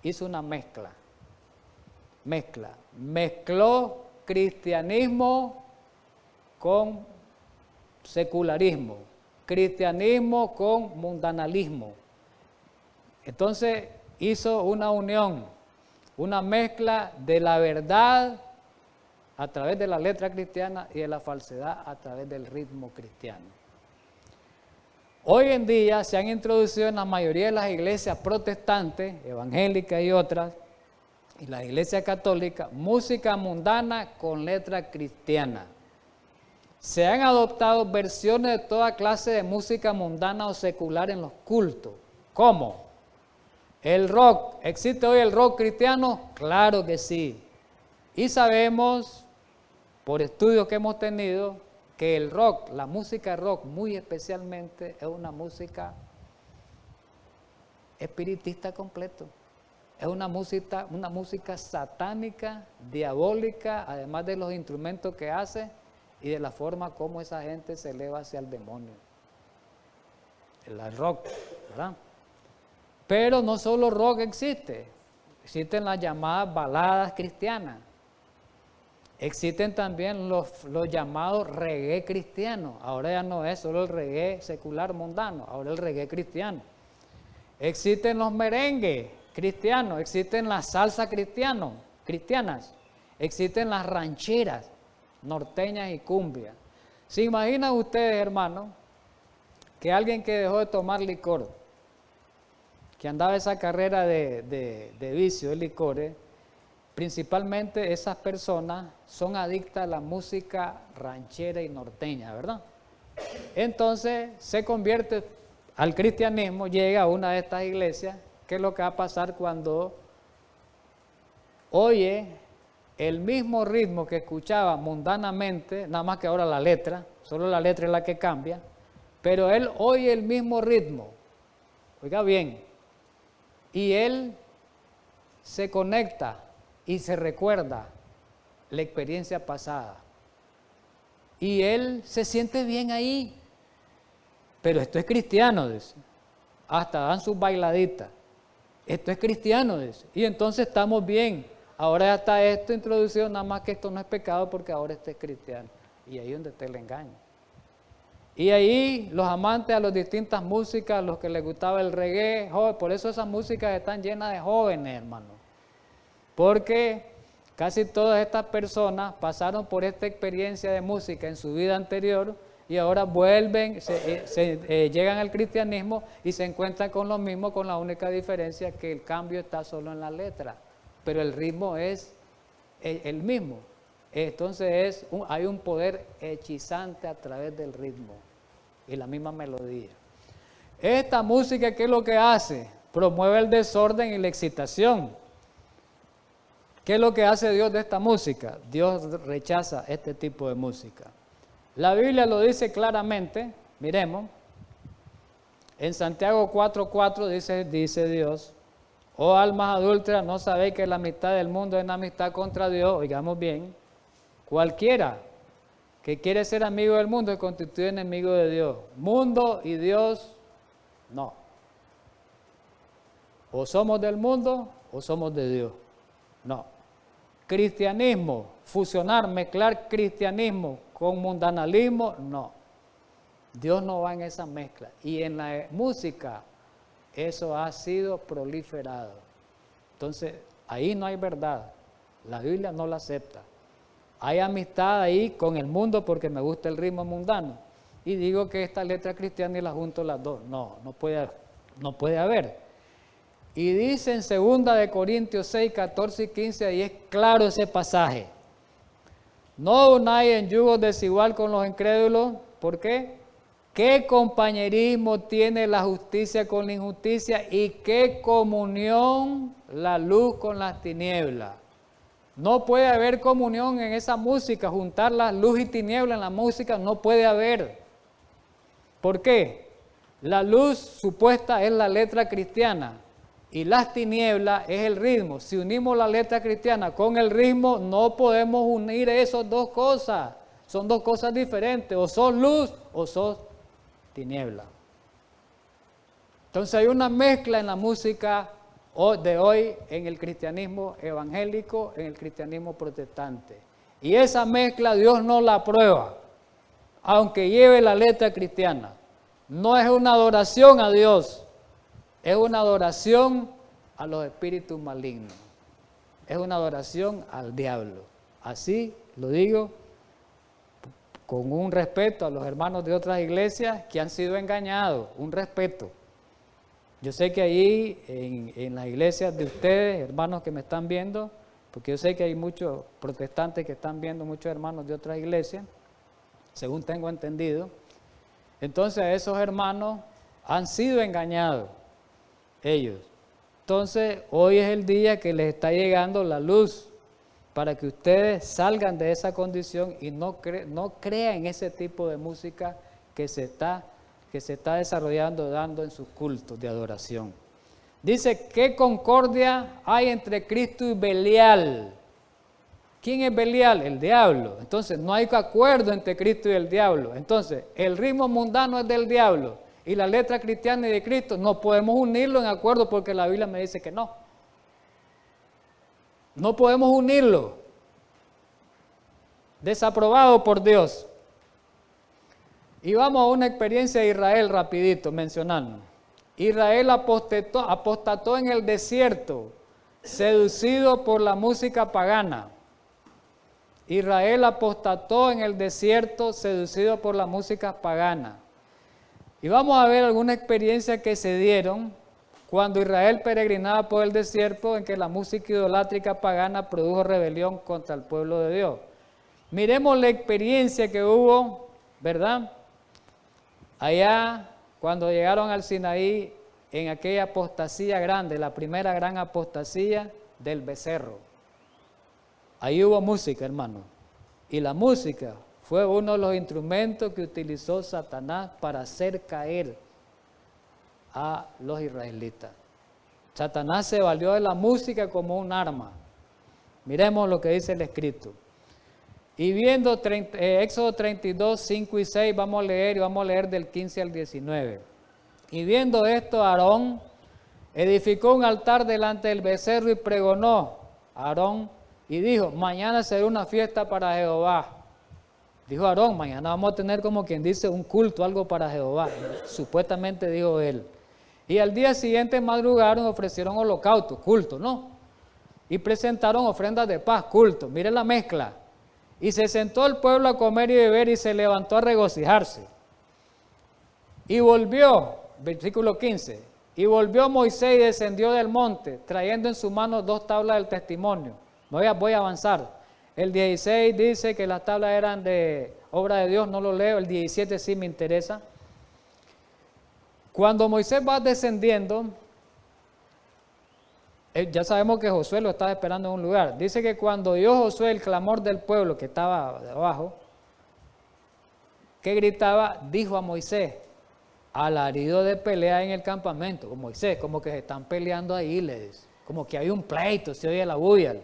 hizo una mezcla. Mezcló cristianismo con secularismo, cristianismo con mundanalismo. Entonces hizo una unión, una mezcla de la verdad a través de la letra cristiana y de la falsedad a través del ritmo cristiano. Hoy en día se han introducido en la mayoría de las iglesias protestantes, evangélicas y otras, y las iglesias católicas, música mundana con letra cristiana. Se han adoptado versiones de toda clase de música mundana o secular en los cultos. ¿Cómo? El rock. ¿Existe hoy el rock cristiano? Claro que sí. Y sabemos, por estudios que hemos tenido, que el rock, la música rock muy especialmente, es una música espiritista completo. Es una música satánica, diabólica, además de los instrumentos que hace y de la forma como esa gente se eleva hacia el demonio. El rock, ¿verdad? Pero no solo rock existe, existen las llamadas baladas cristianas. Existen también los llamados reggae cristianos. Ahora ya no es solo el reggae secular mundano, ahora el reggae cristiano. Existen los merengues cristianos, existen las salsas cristianas, existen las rancheras norteñas y cumbias. ¿Se imaginan ustedes, hermanos, que alguien que dejó de tomar licor, que andaba esa carrera de vicio de licores, principalmente esas personas son adictas a la música ranchera y norteña, ¿verdad? Entonces se convierte al cristianismo, llega a una de estas iglesias. ¿Qué es lo que va a pasar cuando oye el mismo ritmo que escuchaba mundanamente, nada más que ahora la letra, solo la letra es la que cambia, pero él oye el mismo ritmo, oiga bien, y él se conecta y se recuerda la experiencia pasada. Y él se siente bien ahí. Pero esto es cristiano, dice. Hasta dan sus bailaditas. Esto es cristiano, dice. Y entonces estamos bien. Ahora ya está esto introducido, nada más que esto no es pecado porque ahora este es cristiano. Y ahí es donde está el engaño. Y ahí los amantes a las distintas músicas, los que les gustaba el reggae, por eso esas músicas están llenas de jóvenes, hermano. Porque casi todas estas personas pasaron por esta experiencia de música en su vida anterior y ahora vuelven, llegan al cristianismo y se encuentran con lo mismo, con la única diferencia que el cambio está solo en la letra, pero el ritmo es el mismo. Entonces hay un poder hechizante a través del ritmo y la misma melodía. Esta música, ¿qué es lo que hace? Promueve el desorden y la excitación. ¿Qué es lo que hace Dios de esta música? Dios rechaza este tipo de música. La Biblia lo dice claramente, miremos, en Santiago 4:4 dice Dios: oh almas adúlteras, ¿no sabéis que la amistad del mundo es una amistad contra Dios? Oigamos bien, cualquiera que quiere ser amigo del mundo se constituye enemigo de Dios. Mundo y Dios, no. O somos del mundo o somos de Dios, no. Cristianismo, fusionar, mezclar cristianismo con mundanalismo, no. Dios no va en esa mezcla. Y en la música eso ha sido proliferado. Entonces, ahí no hay verdad. La Biblia no la acepta. Hay amistad ahí con el mundo porque me gusta el ritmo mundano. Y digo que esta letra cristiana y la junto las dos. No puede haber. Y dice en 2 de Corintios 6, 14 y 15, ahí es claro ese pasaje. No unáis en yugo desigual con los incrédulos. ¿Por qué? ¿Qué compañerismo tiene la justicia con la injusticia? ¿Y qué comunión la luz con las tinieblas? No puede haber comunión en esa música, juntar la luz y tiniebla en la música no puede haber. ¿Por qué? La luz supuesta es la letra cristiana y las tinieblas es el ritmo. Si unimos la letra cristiana con el ritmo, no podemos unir esas dos cosas. Son dos cosas diferentes, o sos luz o sos tiniebla. Entonces hay una mezcla en la música de hoy en el cristianismo evangélico, en el cristianismo protestante. Y esa mezcla Dios no la aprueba, aunque lleve la letra cristiana. No es una adoración a Dios, es una adoración a los espíritus malignos. Es una adoración al diablo. Así lo digo con un respeto a los hermanos de otras iglesias que han sido engañados, un respeto. Yo sé que ahí en las iglesias de ustedes, hermanos que me están viendo, porque yo sé que hay muchos protestantes que están viendo, muchos hermanos de otras iglesias, según tengo entendido. Entonces esos hermanos han sido engañados, ellos. Entonces hoy es el día que les está llegando la luz para que ustedes salgan de esa condición y no crean ese tipo de música que se está desarrollando, dando en sus cultos de adoración. Dice, ¿qué concordia hay entre Cristo y Belial? ¿Quién es Belial? El diablo. Entonces, no hay acuerdo entre Cristo y el diablo. Entonces, el ritmo mundano es del diablo y la letra cristiana y de Cristo no podemos unirlo en acuerdo porque la Biblia me dice que no. No podemos unirlo. Desaprobado por Dios. Y vamos a una experiencia de Israel rapidito, mencionando. Israel apostató en el desierto, seducido por la música pagana. Israel apostató en el desierto, seducido por la música pagana. Y vamos a ver alguna experiencia que se dieron cuando Israel peregrinaba por el desierto, en que la música idolátrica pagana produjo rebelión contra el pueblo de Dios. Miremos la experiencia que hubo, ¿verdad? Allá, cuando llegaron al Sinaí, en aquella apostasía grande, la primera gran apostasía del becerro. Ahí hubo música, hermano. Y la música fue uno de los instrumentos que utilizó Satanás para hacer caer a los israelitas. Satanás se valió de la música como un arma. Miremos lo que dice el escrito. Y viendo Éxodo 32, 5 y 6, vamos a leer del 15 al 19. Y viendo esto, Aarón edificó un altar delante del becerro y pregonó Aarón y dijo: mañana será una fiesta para Jehová. Dijo Aarón: mañana vamos a tener, como quien dice, un culto, algo para Jehová. Supuestamente dijo él. Y al día siguiente madrugaron, ofrecieron holocausto, culto, ¿no? Y presentaron ofrendas de paz, culto. Mire la mezcla. Y se sentó el pueblo a comer y beber y se levantó a regocijarse. Y volvió, versículo 15, y volvió Moisés y descendió del monte, trayendo en su mano 2 tablas del testimonio. Voy a avanzar. El 16 dice que las tablas eran de obra de Dios, no lo leo. El 17 sí me interesa. Cuando Moisés va descendiendo, ya sabemos que Josué lo estaba esperando en un lugar. Dice que cuando oyó Josué el clamor del pueblo que estaba abajo, que gritaba, dijo a Moisés: alarido de pelea en el campamento. Con Moisés, como que se están peleando ahí, le dice. Como que hay un pleito, se oye la bulla.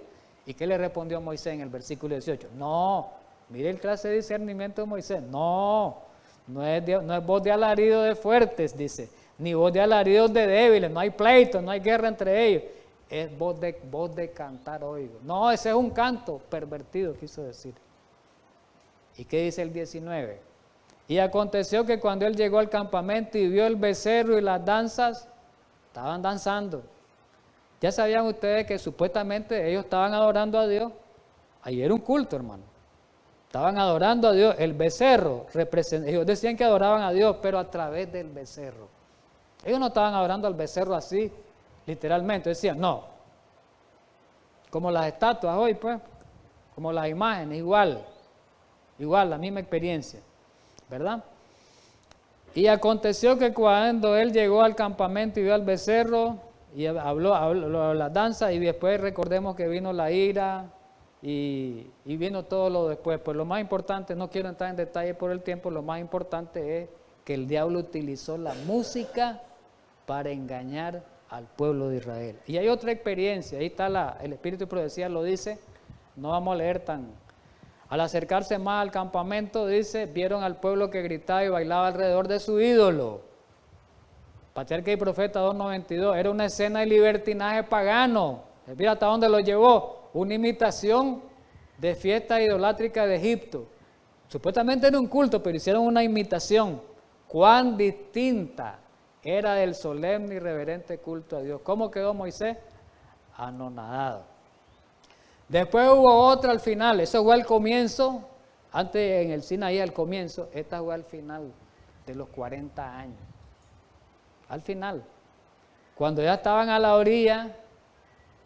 ¿Y qué le respondió Moisés en el versículo 18? No, mire el clase de discernimiento de Moisés. No es voz de alarido de fuertes, dice, ni voz de alaridos de débiles. No hay pleito, no hay guerra entre ellos. Es voz de cantar oigo. No, ese es un canto pervertido, quiso decir. ¿Y qué dice el 19? Y aconteció que cuando él llegó al campamento y vio el becerro y las danzas, estaban danzando. Ya sabían ustedes que supuestamente ellos estaban adorando a Dios. Ahí era un culto, hermano. Estaban adorando a Dios. El becerro representa, ellos decían que adoraban a Dios, pero a través del becerro. Ellos no estaban adorando al becerro así, literalmente. Decían, no. Como las estatuas hoy, pues. Como las imágenes, igual, la misma experiencia. ¿Verdad? Y aconteció que cuando él llegó al campamento y vio al becerro y habló la danza, y después recordemos que vino la ira y vino todo lo después. Pues lo más importante, no quiero entrar en detalle por el tiempo, lo más importante es que el diablo utilizó la música para engañar al pueblo de Israel. Y hay otra experiencia, ahí está el Espíritu de Profecía lo dice, no vamos a leer Al acercarse más al campamento, dice, vieron al pueblo que gritaba y bailaba alrededor de su ídolo. Patriarca y Profeta 2:92, era una escena de libertinaje pagano. Mira hasta dónde lo llevó, una imitación de fiesta idolátrica de Egipto. Supuestamente era un culto, pero hicieron una imitación. Cuán distinta era del solemne y reverente culto a Dios. ¿Cómo quedó Moisés? Anonadado. Después hubo otra al final, eso fue al comienzo, antes en el Sinaí al comienzo, esta fue al final de los 40 años. Al final, cuando ya estaban a la orilla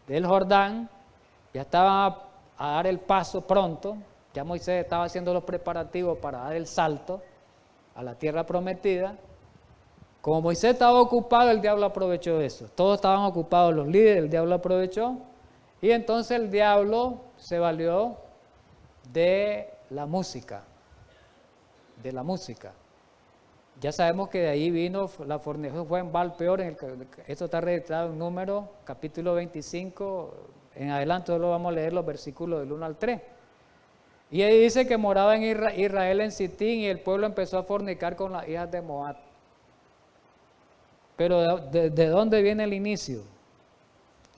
del Jordán, ya estaban a dar el paso pronto, ya Moisés estaba haciendo los preparativos para dar el salto a la tierra prometida. Como Moisés estaba ocupado, el diablo aprovechó eso. Todos estaban ocupados los líderes, el diablo aprovechó. Y entonces el diablo se valió de la música. Ya sabemos que de ahí vino la fornicación, fue en Baal-peor, esto está registrado en Números, capítulo 25, en adelante solo vamos a leer los versículos del 1 al 3. Y ahí dice que moraba en Israel en Sitín y el pueblo empezó a fornicar con las hijas de Moab. Pero ¿de dónde viene el inicio?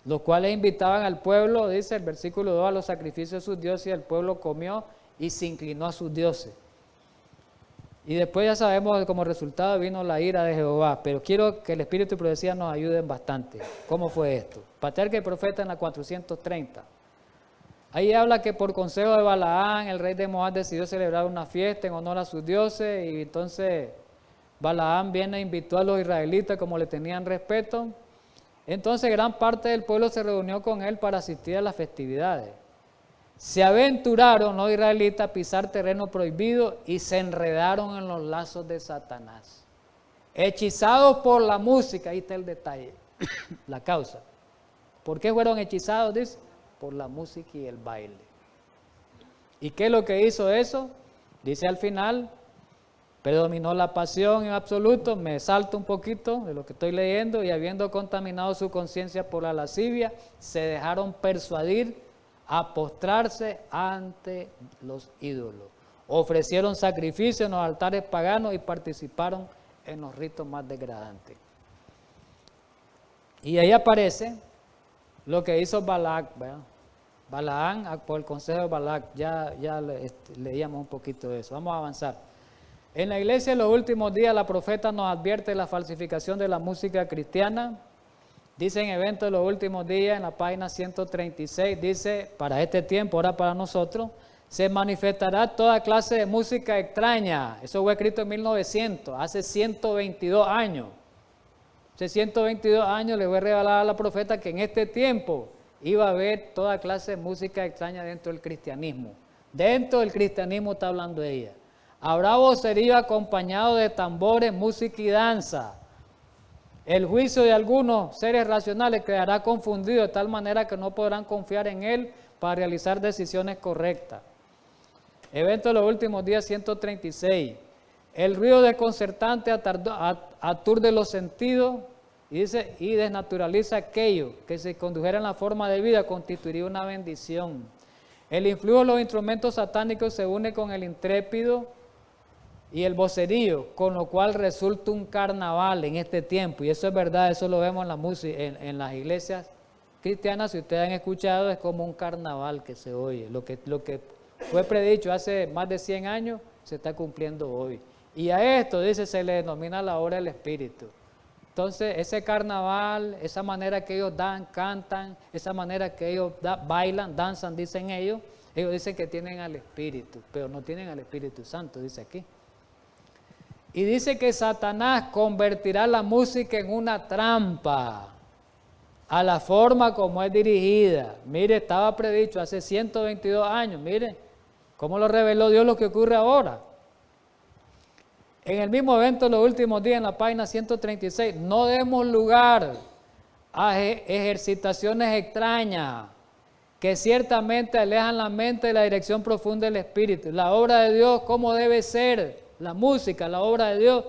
Los cuales invitaban al pueblo, dice el versículo 2, a los sacrificios de sus dioses, y el pueblo comió y se inclinó a sus dioses. Y después ya sabemos que como resultado vino la ira de Jehová, pero quiero que el Espíritu de Profecía nos ayude bastante. ¿Cómo fue esto? Patriarca y Profeta en la 430. Ahí habla que por consejo de Balaán, el rey de Moab decidió celebrar una fiesta en honor a sus dioses, y entonces Balaán viene e invitó a los israelitas como le tenían respeto. Entonces gran parte del pueblo se reunió con él para asistir a las festividades. Se aventuraron los israelitas a pisar terreno prohibido y se enredaron en los lazos de Satanás. Hechizados por la música, ahí está el detalle, la causa. ¿Por qué fueron hechizados? Dice, por la música y el baile. ¿Y qué es lo que hizo eso? Dice al final, predominó la pasión en absoluto, me salto un poquito de lo que estoy leyendo, y habiendo contaminado su conciencia por la lascivia, se dejaron persuadir a postrarse ante los ídolos. Ofrecieron sacrificios en los altares paganos y participaron en los ritos más degradantes. Y ahí aparece lo que hizo Balac, ¿verdad? Balaán, por el consejo de Balac, ya leíamos un poquito de eso. Vamos a avanzar. En la iglesia en los últimos días, la profeta nos advierte de la falsificación de la música cristiana. Dice en Eventos de los últimos días, en la página 136, dice, para este tiempo, ahora para nosotros, se manifestará toda clase de música extraña. Eso fue escrito en 1900, hace 122 años. Hace 122 años le voy a revelar a la profeta que en este tiempo iba a haber toda clase de música extraña dentro del cristianismo. Dentro del cristianismo está hablando ella. Habrá vocerío acompañado de tambores, música y danza. El juicio de algunos seres racionales quedará confundido de tal manera que no podrán confiar en él para realizar decisiones correctas. Evento de los últimos días 136. El ruido desconcertante aturde los sentidos y dice, y desnaturaliza aquello que se condujera en la forma de vida, constituiría una bendición. El influjo de los instrumentos satánicos se une con el intrépido y el vocerío, con lo cual resulta un carnaval en este tiempo, y eso es verdad, eso lo vemos en la música, en las iglesias cristianas. Si ustedes han escuchado, es como un carnaval que se oye. Lo que fue predicho hace más de 100 años se está cumpliendo hoy, y a esto, dice, se le denomina la obra del Espíritu. Entonces, ese carnaval, esa manera que ellos cantan, esa manera que ellos bailan, danzan, dicen ellos dicen que tienen al Espíritu, pero no tienen al Espíritu Santo, dice aquí. Y dice que Satanás convertirá la música en una trampa a la forma como es dirigida. Mire, estaba predicho hace 122 años, mire, cómo lo reveló Dios lo que ocurre ahora. En el mismo evento de los últimos días, en la página 136, no demos lugar a ejercitaciones extrañas que ciertamente alejan la mente de la dirección profunda del Espíritu. La obra de Dios, ¿cómo debe ser? La música, la obra de Dios,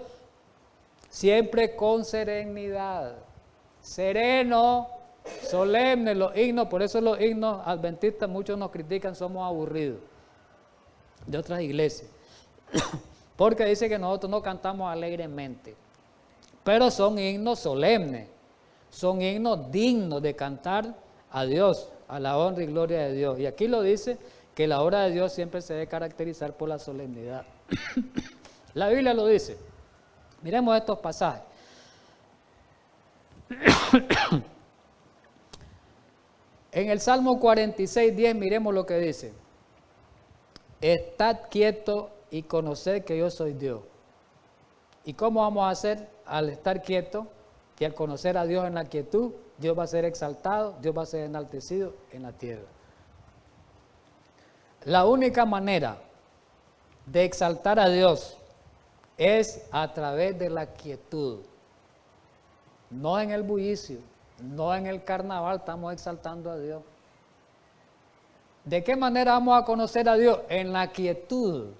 siempre con serenidad, sereno, solemne, los himnos. Por eso los himnos adventistas, muchos nos critican, somos aburridos de otras iglesias, porque dice que nosotros no cantamos alegremente, pero son himnos solemnes, son himnos dignos de cantar a Dios, a la honra y gloria de Dios. Y aquí lo dice, que la obra de Dios siempre se debe caracterizar por la solemnidad. La Biblia lo dice. Miremos estos pasajes. En el Salmo 46:10, miremos lo que dice. Estad quieto y conoced que yo soy Dios. ¿Y cómo vamos a hacer al estar quieto? Que al conocer a Dios en la quietud, Dios va a ser exaltado, Dios va a ser enaltecido en la tierra. La única manera de exaltar a Dios es a través de la quietud, no en el bullicio, no en el carnaval estamos exaltando a Dios. ¿De qué manera vamos a conocer a Dios? En la quietud,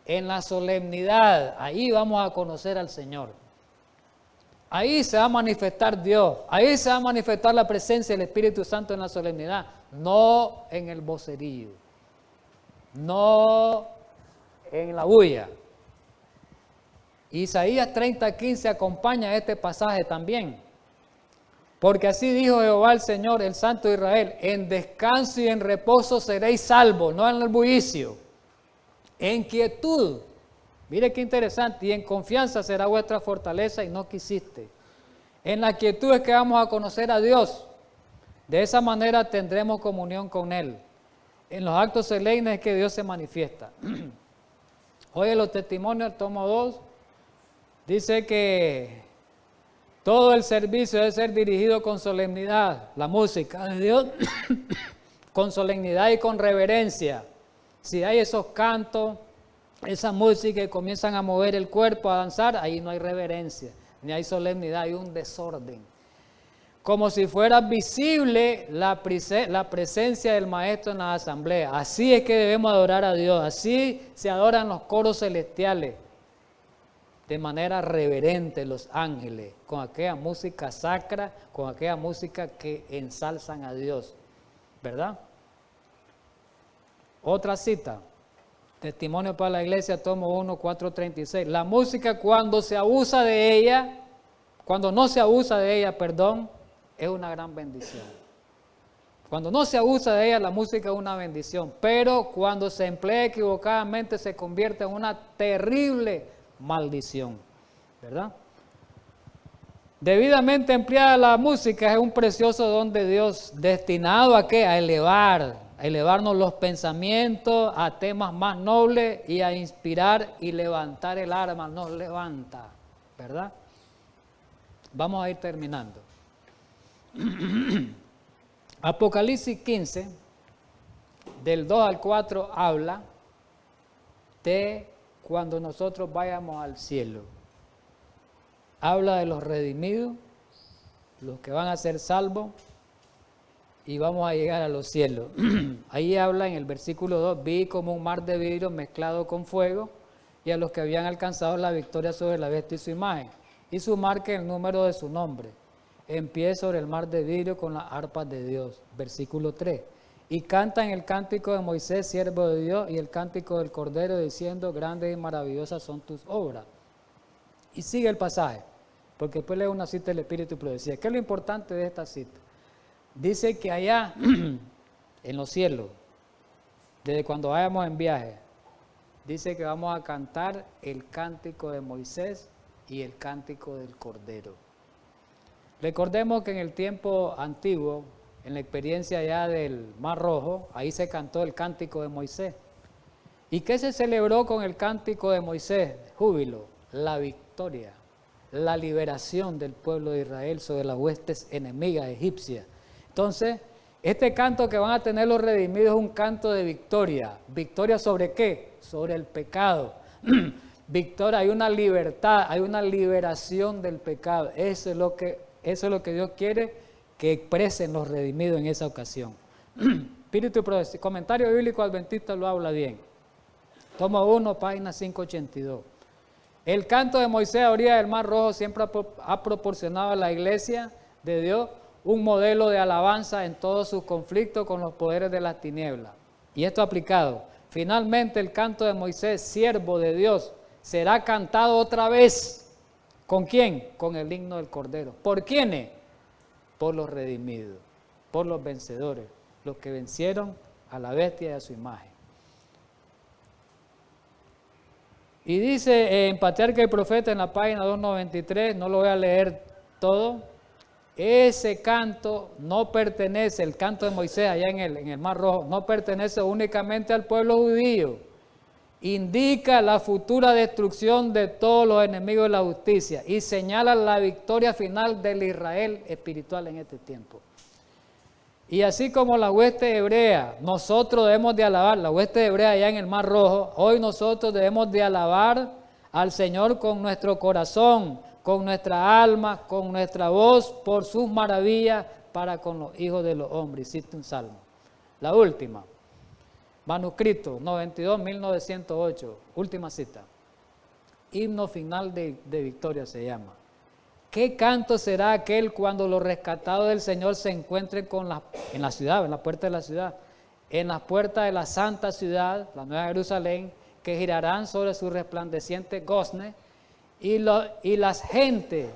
en la solemnidad, ahí vamos a conocer al Señor. Ahí se va a manifestar Dios, ahí se va a manifestar la presencia del Espíritu Santo en la solemnidad, no en el vocerío, no en la bulla. Isaías 30:15 acompaña este pasaje también. Porque así dijo Jehová el Señor, el Santo de Israel, en descanso y en reposo seréis salvos, no en el bullicio, en quietud. Mire qué interesante, y en confianza será vuestra fortaleza y no quisiste. En la quietud es que vamos a conocer a Dios. De esa manera tendremos comunión con Él. En los actos solemnes es que Dios se manifiesta. Oye, los testimonios, el tomo 2, dice que todo el servicio debe ser dirigido con solemnidad, la música de Dios, con solemnidad y con reverencia. Si hay esos cantos, esa música que comienzan a mover el cuerpo, a danzar, ahí no hay reverencia, ni hay solemnidad, hay un desorden. Como si fuera visible la presencia del Maestro en la asamblea. Así es que debemos adorar a Dios, así se adoran los coros celestiales. de manera reverente los ángeles, con aquella música sacra, con aquella música que ensalzan a Dios, ¿verdad? Otra cita, Testimonio para la Iglesia, tomo 1, 4:36. La música cuando se abusa de ella, cuando no se abusa de ella, perdón, es una gran bendición. Cuando no se abusa de ella, la música es una bendición, pero cuando se emplea equivocadamente se convierte en una terrible maldición, ¿verdad? Debidamente empleada la música es un precioso don de Dios, destinado ¿a qué? A elevarnos los pensamientos a temas más nobles y a inspirar y levantar el alma, nos levanta, ¿verdad? Vamos a ir terminando. Apocalipsis 15, del 2 al 4, habla de cuando nosotros vayamos al cielo. Habla de los redimidos, los que van a ser salvos, y vamos a llegar a los cielos. Ahí habla en el versículo 2, vi como un mar de vidrio mezclado con fuego, y a los que habían alcanzado la victoria sobre la bestia y su imagen, y su marca el número de su nombre, en pie sobre el mar de vidrio con las arpas de Dios. Versículo 3, y cantan el cántico de Moisés, siervo de Dios, y el cántico del Cordero, diciendo, grandes y maravillosas son tus obras. Y sigue el pasaje, porque después lee una cita del Espíritu y Profecía. ¿Qué es lo importante de esta cita? Dice que allá, en los cielos, desde cuando vayamos en viaje, dice que vamos a cantar el cántico de Moisés y el cántico del Cordero. Recordemos que en el tiempo antiguo, en la experiencia ya del Mar Rojo, ahí se cantó el cántico de Moisés. ¿Y qué se celebró con el cántico de Moisés? Júbilo, la victoria, la liberación del pueblo de Israel sobre las huestes enemigas egipcias. Entonces, este canto que van a tener los redimidos es un canto de victoria. ¿Victoria sobre qué? Sobre el pecado. Victoria, hay una libertad, hay una liberación del pecado. Eso es lo que Dios quiere que expresen los redimidos en esa ocasión. Espíritu y Profecía, comentario bíblico adventista lo habla bien. Tomo 1, página 582. El canto de Moisés a orilla del Mar Rojo siempre ha proporcionado a la iglesia de Dios un modelo de alabanza en todos sus conflictos con los poderes de las tinieblas. Y esto aplicado. Finalmente el canto de Moisés, siervo de Dios, será cantado otra vez. ¿Con quién? Con el himno del Cordero. ¿Por quiénes? Por los redimidos, por los vencedores, los que vencieron a la bestia y a su imagen. Y dice en Patriarca y Profeta en la página 293, no lo voy a leer todo, ese canto no pertenece, el canto de Moisés allá en el Mar Rojo, no pertenece únicamente al pueblo judío. Indica la futura destrucción de todos los enemigos de la justicia y señala la victoria final del Israel espiritual en este tiempo. Y así como la hueste hebrea, nosotros debemos de alabar, la hueste hebrea allá en el Mar Rojo, hoy nosotros debemos de alabar al Señor con nuestro corazón, con nuestra alma, con nuestra voz, por sus maravillas para con los hijos de los hombres. Hiciste un salmo. La última, manuscrito 92-1908, última cita. Himno final de victoria se llama. ¿Qué canto será aquel cuando los rescatados del Señor se encuentren en la ciudad, en la puerta de la ciudad, en las puertas de la santa ciudad, la Nueva Jerusalén, que girarán sobre su resplandeciente gozne, y las gentes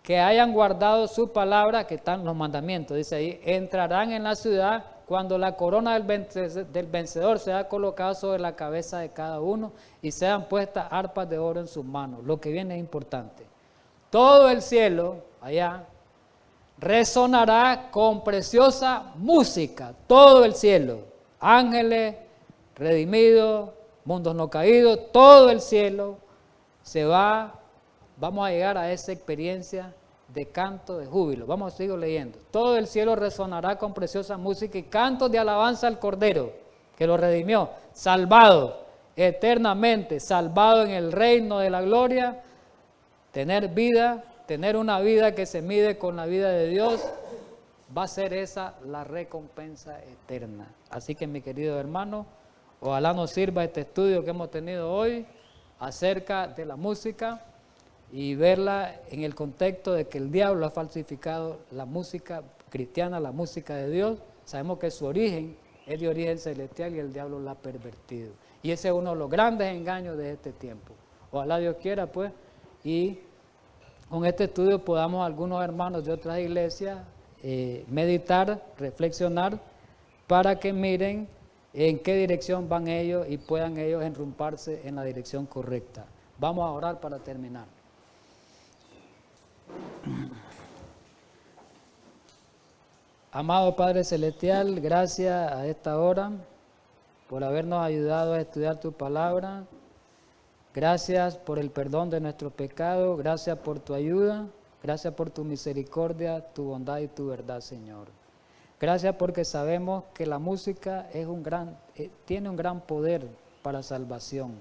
que hayan guardado su palabra, que están los mandamientos, dice ahí, entrarán en la ciudad cuando la corona del vencedor sea colocada sobre la cabeza de cada uno y sean puestas arpas de oro en sus manos. Lo que viene es importante. Todo el cielo allá resonará con preciosa música, todo el cielo, ángeles, redimidos, mundos no caídos, todo el cielo vamos a llegar a esa experiencia de canto de júbilo. Vamos a seguir leyendo. Todo el cielo resonará con preciosa música y cantos de alabanza al Cordero, que lo redimió, salvado eternamente, salvado en el reino de la gloria. Tener vida, tener una vida que se mide con la vida de Dios, va a ser esa la recompensa eterna. Así que mi querido hermano, ojalá nos sirva este estudio que hemos tenido hoy acerca de la música y verla en el contexto de que el diablo ha falsificado la música cristiana, la música de Dios. Sabemos que su origen es de origen celestial y el diablo la ha pervertido. Y ese es uno de los grandes engaños de este tiempo. Ojalá Dios quiera, pues, y con este estudio podamos algunos hermanos de otras iglesias meditar, reflexionar, para que miren en qué dirección van ellos y puedan ellos enrumparse en la dirección correcta. Vamos a orar para terminar. Amado Padre Celestial, gracias a esta hora por habernos ayudado a estudiar tu palabra. Gracias por el perdón de nuestros pecados, gracias por tu ayuda, gracias por tu misericordia, tu bondad y tu verdad, Señor. Gracias porque sabemos que la música tiene un gran poder para salvación.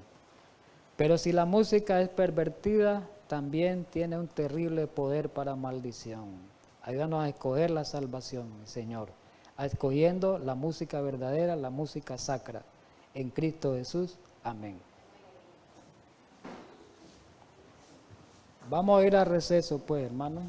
Pero si la música es pervertida, también tiene un terrible poder para maldición. Ayúdanos a escoger la salvación, Señor, escogiendo la música verdadera, la música sacra. En Cristo Jesús, amén. Vamos a ir a receso, pues, hermano.